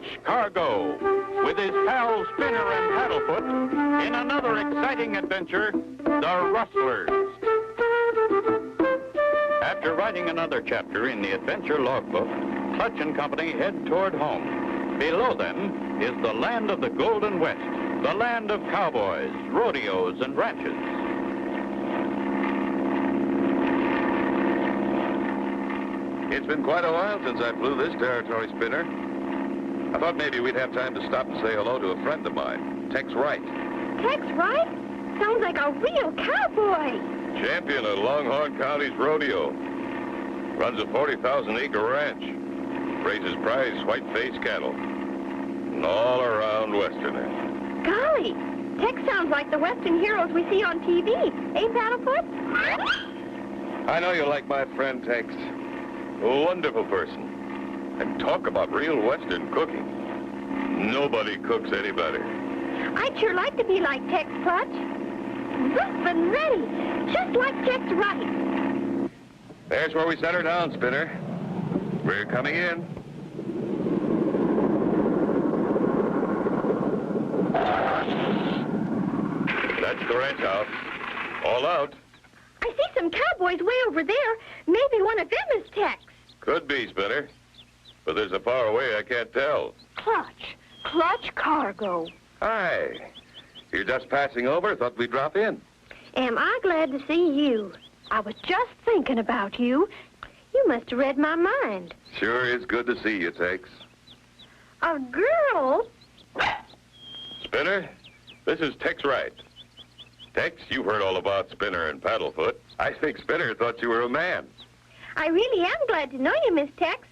Clutch Cargo with his pal Spinner and Paddlefoot in another exciting adventure, the Rustlers. After writing another chapter in the adventure logbook, Clutch and Company head toward home. Below them is the land of the Golden West, the land of cowboys, rodeos, and ranches. It's been quite a while since I flew this territory, Spinner. I thought maybe we'd have time to stop and say hello to a friend of mine, Tex Wright. Tex Wright? Sounds like a real cowboy. Champion of Longhorn County's rodeo. Runs a 40,000-acre ranch. Raises prize white-faced cattle. An all-around Westerner. Golly, Tex sounds like the Western heroes we see on TV. Eh, Paddlefoot? I know you like my friend Tex. A wonderful person. And talk about real Western cooking. Nobody cooks any better. I'd sure like to be like Tex, Clutch. Rough and ready, just like Tex Wright. There's where we set her down, Spinner. We're coming in. That's the ranch house. All out. I see some cowboys way over there. Maybe one of them is Tex. Could be, Spinner. But there's so far away I can't tell. Clutch Cargo. Hi. You're just passing over? Thought we'd drop in. Am I glad to see you. I was just thinking about you. You must have read my mind. Sure is good to see you, Tex. A girl? Spinner, this is Tex Wright. Tex, you've heard all about Spinner and Paddlefoot. I think Spinner thought you were a man. I really am glad to know you, Miss Tex.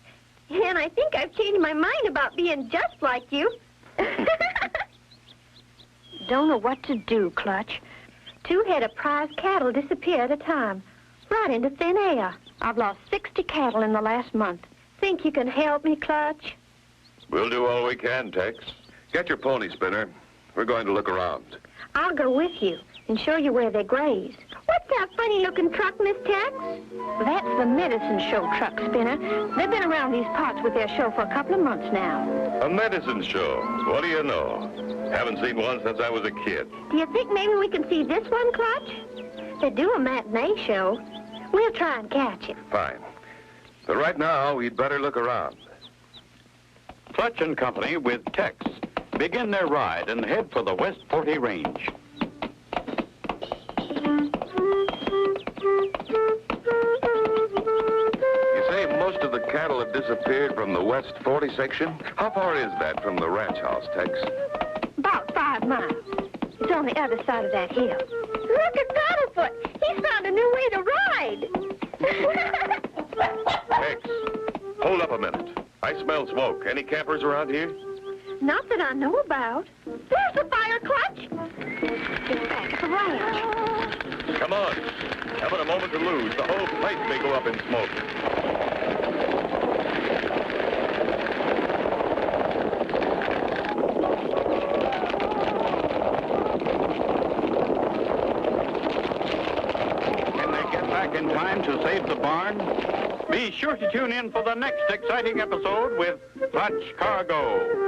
And I think I've changed my mind about being just like you. Don't know what to do, Clutch. 2 head of prize cattle disappear at a time, right into thin air. I've lost 60 cattle in the last month. Think you can help me, Clutch? We'll do all we can, Tex. Get your pony, Spinner. We're going to look around. I'll go with you and show you where they graze. What's that funny-looking truck, Miss Tex? That's the medicine show truck, Spinner. They've been around these parts with their show for a couple of months now. A medicine show? What do you know? Haven't seen one since I was a kid. Do you think maybe we can see this one, Clutch? They do a matinee show. We'll try and catch it. Fine. But right now, we'd better look around. Clutch and Company with Tex begin their ride and head for the West 40 Range. You say most of the cattle have disappeared from the West 40 section? How far is that from the ranch house, Tex? About 5 miles. It's on the other side of that hill. Look at Paddlefoot. He's found a new way to ride. Tex, hold up a minute. I smell smoke. Any campers around here? Not that I know about. There's the fire, Clutch. It's back at the ranch. Come on. Haven't a moment to lose. The whole place may go up in smoke. Can they get back in time to save the barn? Be sure to tune in for the next exciting episode with Clutch Cargo.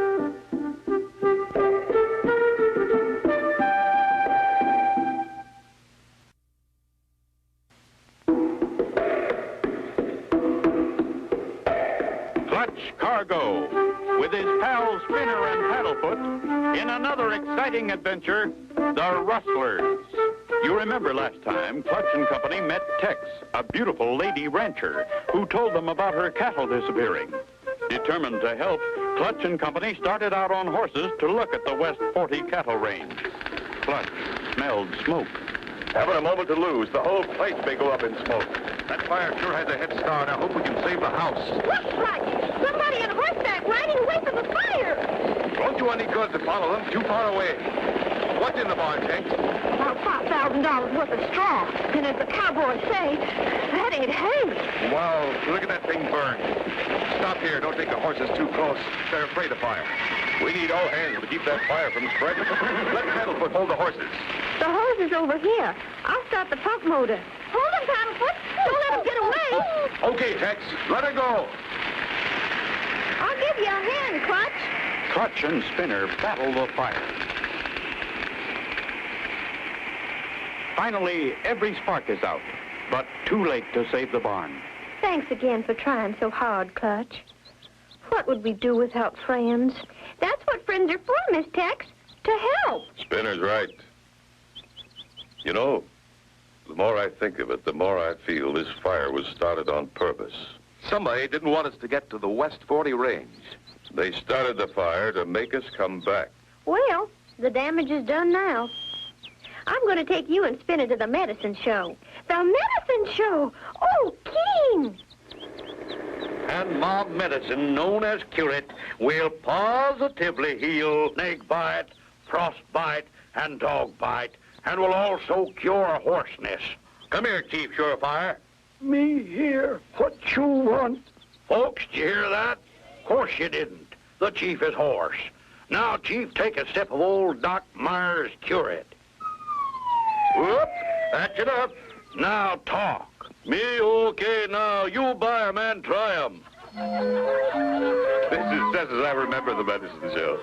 Clutch Cargo with his pals Spinner and Paddlefoot in another exciting adventure, the Rustlers. You remember last time, Clutch and Company met Tex, a beautiful lady rancher, who told them about her cattle disappearing. Determined to help, Clutch and Company started out on horses to look at the West 40 cattle range. Clutch smelled smoke. Haven't a moment to lose. The whole place may go up in smoke. That fire sure has a head start. I hope we can save the house. Look, Clutch. Somebody on horseback riding away from the fire. Won't do any good to follow them. Too far away. What's in the barn, Tex? About $5,000 worth of straw. And as the cowboys say, that ain't hay. Wow, look at that thing burn. Stop here. Don't take the horses too close. They're afraid of fire. We need all hands to keep that fire from spreading. Let Paddlefoot hold the horses. The hose is over here. I'll start the pump motor. Hold him, Paddlefoot. Don't let him get away. Okay, Tex. Let her go. I'll give you a hand, Clutch. Clutch and Spinner battle the fire. Finally, every spark is out, but too late to save the barn. Thanks again for trying so hard, Clutch. What would we do without friends? That's what friends are for, Miss Tex, to help. Spinner's right. You know, the more I think of it, the more I feel this fire was started on purpose. Somebody didn't want us to get to the West 40 range. They started the fire to make us come back. Well, the damage is done now. I'm going to take you and Spinner to the medicine show. The medicine show! Oh, King! And my medicine, known as Curate, will positively heal snake bite, frostbite, and dog bite, and will also cure hoarseness. Come here, Chief Surefire. Me here? What you want? Folks, did you hear that? Of course you didn't. The Chief is hoarse. Now, Chief, take a sip of old Doc Myers' Curate. Whoop, that's enough. Now talk. Me okay now. You buy 'em and try 'em. This is just as I remember the medicine show.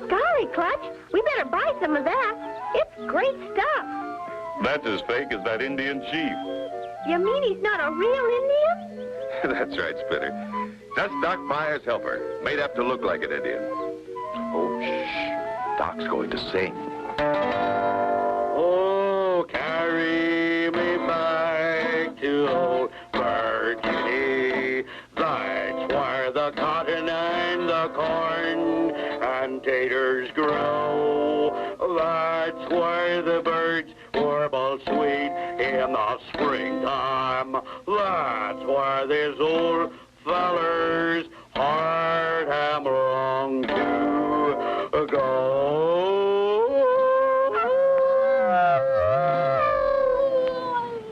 Golly, Clutch, we better buy some of that. It's great stuff. That's as fake as that Indian chief. You mean he's not a real Indian? That's right, Spinner. Just Doc Myers' helper, made up to look like an Indian. Oh, shh. Doc's going to sing. Oh, carry me back to old Virginia. That's where the cotton and the corn and taters grow. That's where the birds warble sweet in the springtime. That's where this old feller's heart am wrong to go.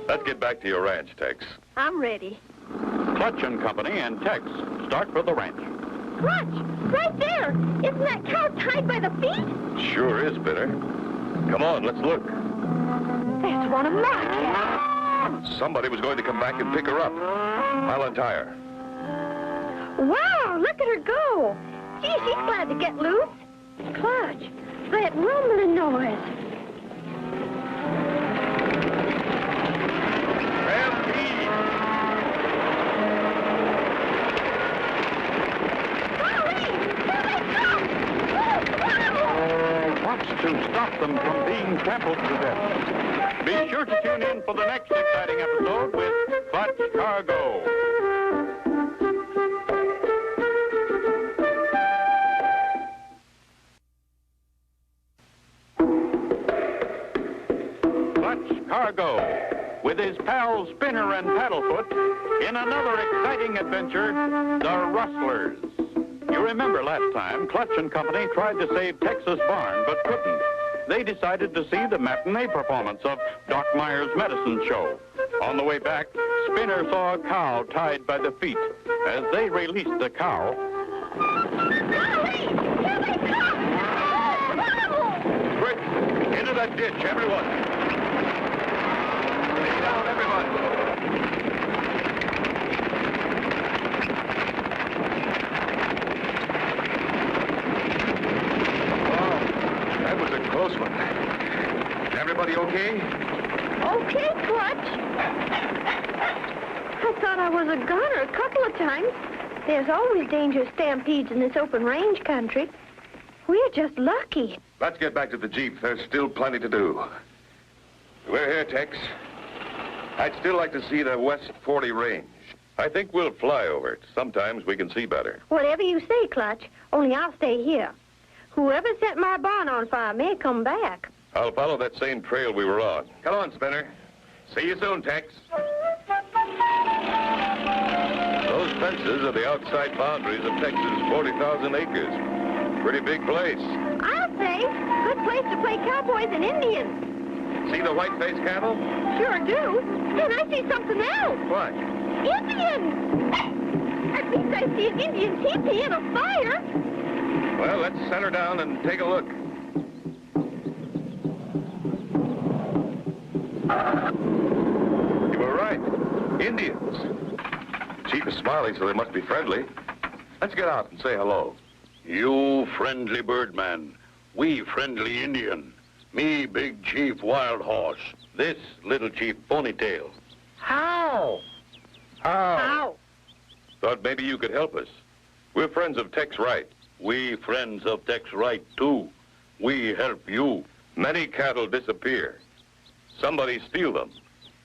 Let's get back to your ranch, Tex. I'm ready. Clutch and Company and Tex start for the ranch. Clutch, right there. Isn't that cow tied by the feet? Sure is, Spinner. Come on, let's look. That's one of my cows. Somebody was going to come back and pick her up. I'll untie her. Wow, look at her go. Gee, she's glad to get loose. Clutch, that rumbling noise. To stop them from being trampled to death. Be sure to tune in for the next exciting episode with Clutch Cargo. Clutch Cargo, with his pals Spinner and Paddlefoot, in another exciting adventure, the Rustlers. You remember last time, Clutch and Company tried to save Texas Barn, but couldn't. They decided to see the matinee performance of Doc Myers' medicine show. On the way back, Spinner saw a cow tied by the feet. As they released the cow... Quick, into that ditch, everyone. Lay down, everyone. Close one. Everybody okay? Okay, Clutch. I thought I was a gunner a couple of times. There's always dangerous stampedes in this open range country. We're just lucky. Let's get back to the Jeep. There's still plenty to do. We're here, Tex. I'd still like to see the West 40 range. I think we'll fly over it. Sometimes we can see better. Whatever you say, Clutch, only I'll stay here. Whoever set my barn on fire may come back. I'll follow that same trail we were on. Come on, Spinner. See you soon, Tex. Those fences are the outside boundaries of Texas' 40,000 acres. Pretty big place. I'll say. Good place to play cowboys and Indians. See the white-faced cattle? Sure do. And I see something else. What? Indians! At least I see an Indian teepee and a fire. Well, let's set her down and take a look. You were right. Indians. Chief is smiling, so they must be friendly. Let's get out and say hello. You friendly birdman, we friendly Indian. Me big chief Wild Horse, this little chief Ponytail. How? How? Thought maybe you could help us. We're friends of Tex Wright. We friends of Tex Wright, too. We help you. Many cattle disappear. Somebody steal them.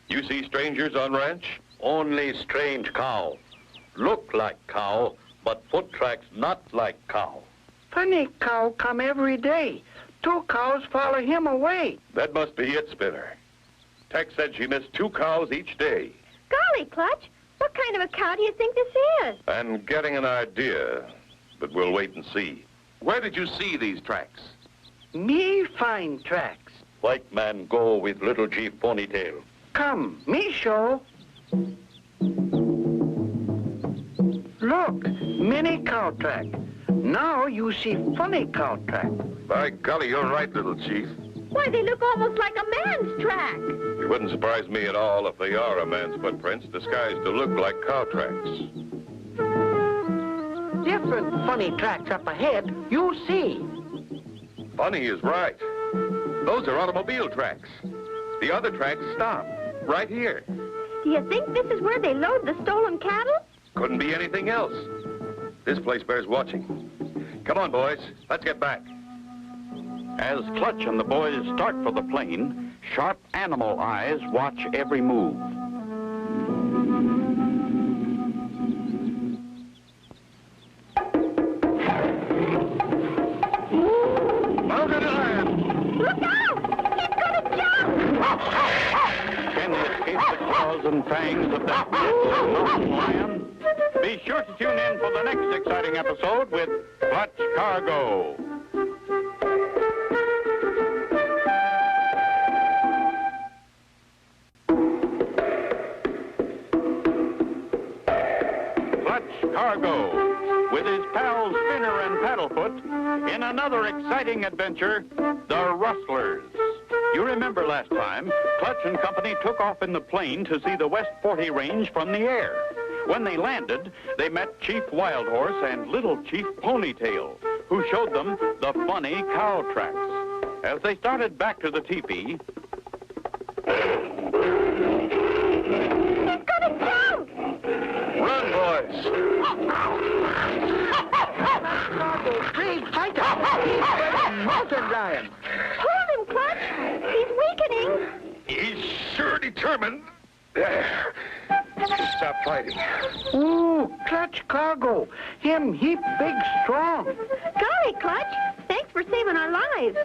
You see strangers on ranch? Only strange cow. Look like cow, but foot tracks not like cow. Funny cow come every day. 2 cows follow him away. That must be it, Spinner. Tex said she missed 2 cows each day. Golly, Clutch, what kind of a cow do you think this is? I'm getting an idea, but we'll wait and see. Where did you see these tracks? Me find tracks. White man go with little chief Ponytail. Come, me show. Look, many cow track. Now you see funny cow track. By golly, you're right, little chief. Why, they look almost like a man's track. It wouldn't surprise me at all if they are a man's footprints disguised to look like cow tracks. Different funny tracks up ahead, you see. Funny is right. Those are automobile tracks. The other tracks stop, right here. Do you think this is where they load the stolen cattle? Couldn't be anything else. This place bears watching. Come on, boys. Let's get back. As Clutch and the boys start for the plane, sharp animal eyes watch every move. Mounted lion! Look out! He's gonna jump! Can he escape the claws and fangs of that massive mountain lion? Be sure to tune in for the next exciting episode with Clutch Cargo. Clutch Cargo, with his pals Spinner and Paddlefoot, in another exciting adventure, the Rustlers. You remember last time, Clutch and company took off in the plane to see the West 40 Range from the air. When they landed, they met Chief Wild Horse and Little Chief Ponytail, who showed them the funny cow tracks. As they started back to the teepee... He's gonna jump! Run, boys! Cargo, brave fighter. He's a mountain lion. Hold him, Clutch! He's weakening! He's sure determined. Stop fighting. Ooh, Clutch Cargo. Him heap big strong. Golly, Clutch, thanks for saving our lives.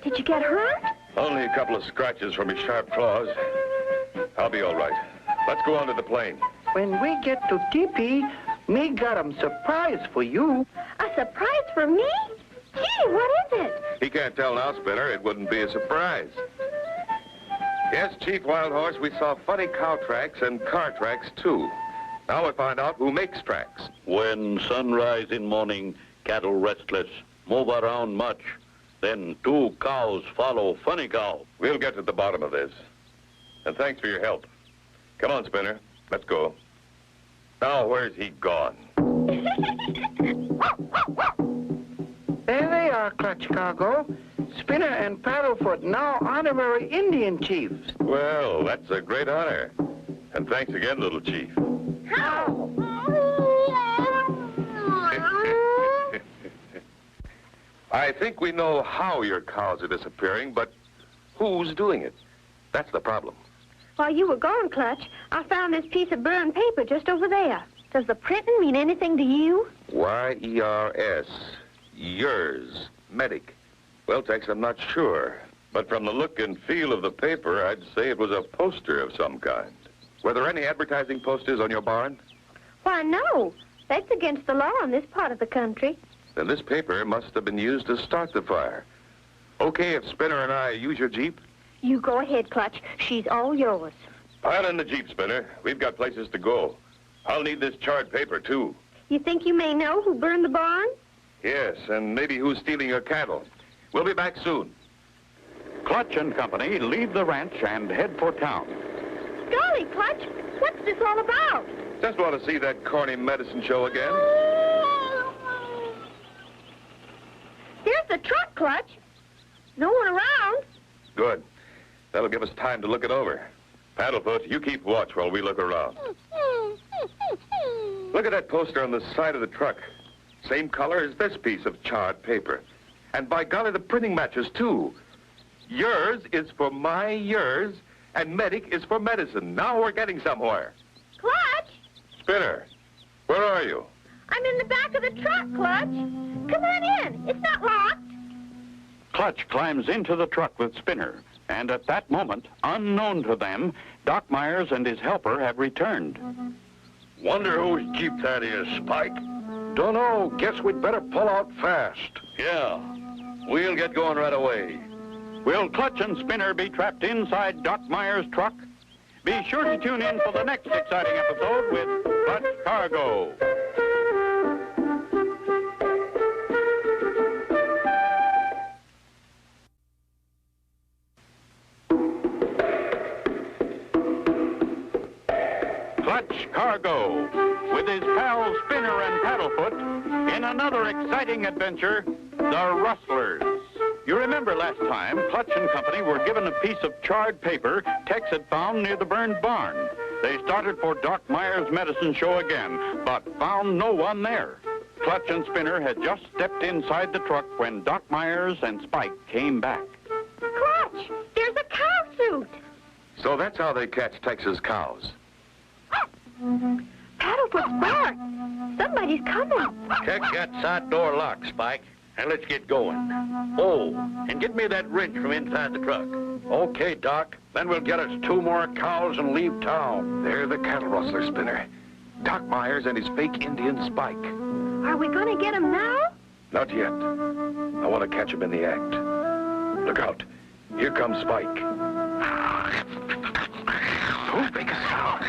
Did you get hurt? Only a couple of scratches from his sharp claws. I'll be all right. Let's go on to the plane. When we get to teepee, me got 'em surprise for you. A surprise for me? Gee, what is it? He can't tell now, Spinner. It wouldn't be a surprise. Yes, Chief Wild Horse, we saw funny cow tracks and car tracks, too. Now we'll find out who makes tracks. When sunrise in morning, cattle restless, move around much. Then 2 cows follow funny cow. We'll get to the bottom of this. And thanks for your help. Come on, Spinner. Let's go. Now, where's he gone? There they are, Clutch Cargo. Spinner and Paddlefoot, now honorary Indian chiefs. Well, that's a great honor. And thanks again, little chief. I think we know how your cows are disappearing, but who's doing it? That's the problem. While you were gone, Clutch, I found this piece of burned paper just over there. Does the printing mean anything to you? Y-E-R-S. Yours. Medic. Well, Tex, I'm not sure. But from the look and feel of the paper, I'd say it was a poster of some kind. Were there any advertising posters on your barn? Why, no. That's against the law in this part of the country. Then this paper must have been used to start the fire. Okay, if Spinner and I use your Jeep? You go ahead, Clutch. She's all yours. Pile in the Jeep, Spinner. We've got places to go. I'll need this charred paper, too. You think you may know who burned the barn? Yes, and maybe who's stealing your cattle. We'll be back soon. Clutch and company leave the ranch and head for town. Golly, Clutch, what's this all about? Just want to see that corny medicine show again. Look, Clutch. No one around. Good. That'll give us time to look it over. Paddlefoot, you keep watch while we look around. Look at that poster on the side of the truck. Same color as this piece of charred paper. And by golly, the printing matches, too. Yours is for my yours, and medic is for medicine. Now we're getting somewhere. Clutch! Spinner, where are you? I'm in the back of the truck, Clutch. Come on in. It's not locked. Clutch climbs into the truck with Spinner, and at that moment, unknown to them, Doc Myers and his helper have returned. Wonder whose Jeep that is, Spike? Dunno. Guess we'd better pull out fast. Yeah, we'll get going right away. Will Clutch and Spinner be trapped inside Doc Myers' truck? Be sure to tune in for the next exciting episode with Clutch Cargo. Clutch Cargo, with his pals Spinner and Paddlefoot, in another exciting adventure, the Rustlers. You remember last time, Clutch and Company were given a piece of charred paper Tex had found near the burned barn. They started for Doc Myers' medicine show again, but found no one there. Clutch and Spinner had just stepped inside the truck when Doc Myers and Spike came back. Clutch, there's a cow suit. So that's how they catch Texas cows. Paddlefoot's bark. Somebody's coming. Check that side door lock, Spike, and let's get going. Oh, and get me that wrench from inside the truck. Okay, Doc. Then we'll get us 2 more cows and leave town. They're the cattle rustler, Spinner. Doc Myers and his fake Indian Spike. Are we going to get him now? Not yet. I want to catch him in the act. Look out. Here comes Spike. Who's big as cow?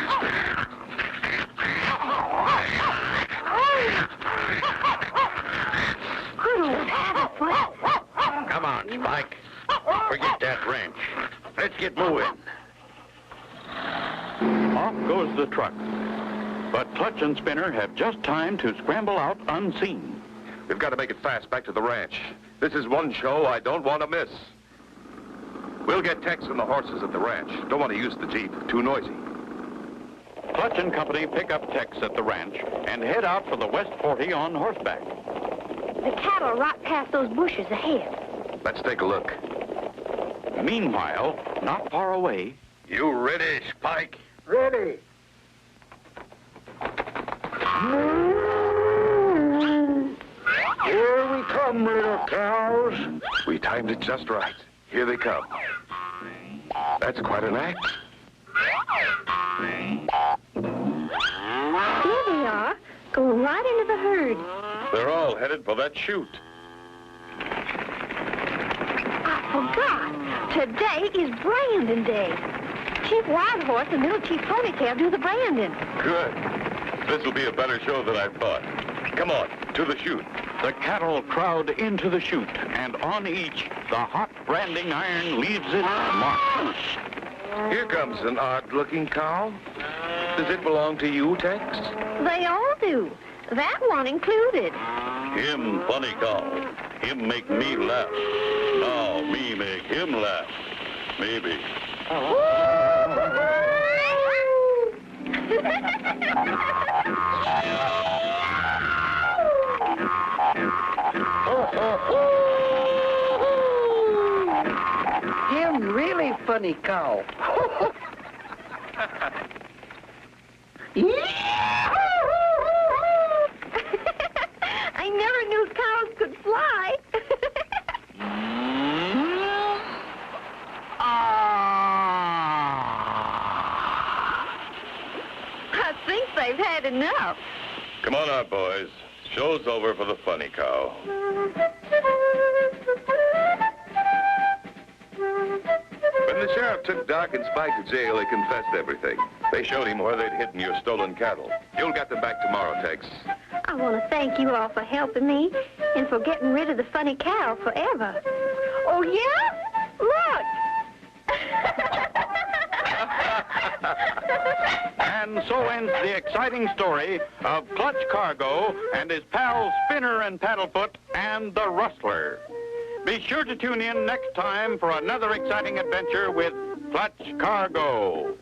Good old Paddlefoot. Come on, Spike. Forget that wrench. Let's get moving. Off goes the truck. But Clutch and Spinner have just time to scramble out unseen. We've got to make it fast back to the ranch. This is one show I don't want to miss. We'll get Tex and the horses at the ranch. Don't want to use the Jeep. Too noisy. Clutch and Company pick up Tex at the ranch and head out for the West 40 on horseback. The cattle rot past those bushes ahead. Let's take a look. Meanwhile, not far away, You ready, Spike? Ready. Here we come, little cows. We timed it just right. Here they come. That's quite an act. Here they are, going right into the herd. They're all headed for that chute. I forgot. Today is Brandon Day. Chief Wild Horse and Little Chief Ponytail do the branding. Good. This will be a better show than I thought. Come on, to the chute. the cattle crowd into the chute, and on each, the hot branding iron leaves its mark. Here comes an odd-looking cow. Does it belong to you, Tex? They all do. That one included. Him funny cow. Him make me laugh. Now me make him laugh. Maybe. Him really funny cow. I never knew cows could fly. I think they've had enough. Come on out, boys. Show's over for the funny cow. When the sheriff took Doc and Spike to jail, they confessed everything. They showed him where they'd hidden your stolen cattle. You'll get them back tomorrow, Tex. I want to thank you all for helping me and for getting rid of the funny cow forever. Oh, yeah? Look! And so ends the exciting story of Clutch Cargo and his pals Spinner and Paddlefoot and the Rustler. Be sure to tune in next time for another exciting adventure with Clutch Cargo.